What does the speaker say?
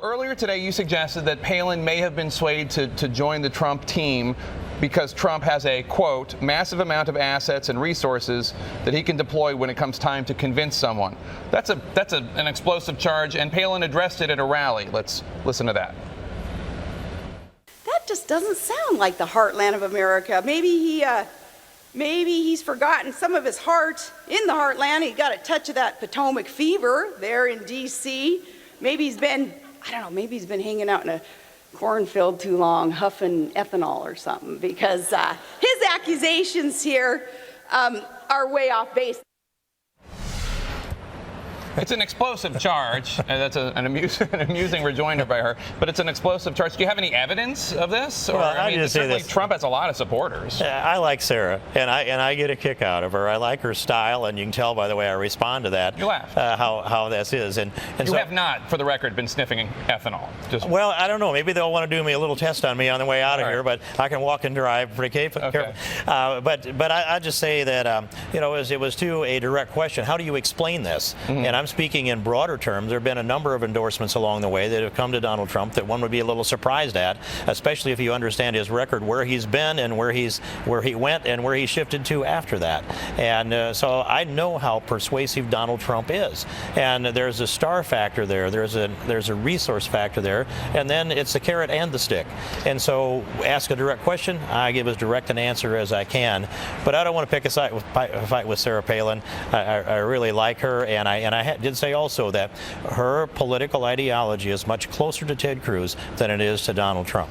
earlier today, you suggested that Palin may have been swayed to join the Trump team because Trump has a, quote, massive amount of assets and resources that he can deploy when it comes time to convince someone. That's an explosive charge, and Palin addressed it at a rally. Let's listen to that. That just doesn't sound like the heartland of America. Maybe he's forgotten some of his heart in the heartland. He got a touch of that Potomac fever there in D.C. Maybe he's been, I don't know, maybe he's been hanging out in a cornfield too long, huffing ethanol or something, because his accusations here are way off base. It's an explosive charge. That's an amusing rejoinder by her. But it's an explosive charge. Do you have any evidence of this? Or, well, I mean, just certainly say this. Trump has a lot of supporters. I like Sarah, and I get a kick out of her. I like her style, and you can tell by the way I respond to that. You laugh. How this is. And you so, have not, for the record, been sniffing ethanol. Well, I don't know. Maybe they'll want to do me a little test on me on the way out of here, but I can walk and drive pretty careful. Okay. But I just say that it was to a direct question. How do you explain this? Mm-hmm. And I'm speaking in broader terms. There have been a number of endorsements along the way that have come to Donald Trump that one would be a little surprised at, especially if you understand his record, where he's been and where he went and where he shifted to after that. And so I know how persuasive Donald Trump is. And there's a star factor there. There's a resource factor there. And then it's the carrot and the stick. And so ask a direct question. I give as direct an answer as I can. But I don't want to pick a fight with Sarah Palin. I really like her, and I did say also that her political ideology is much closer to Ted Cruz than it is to Donald Trump.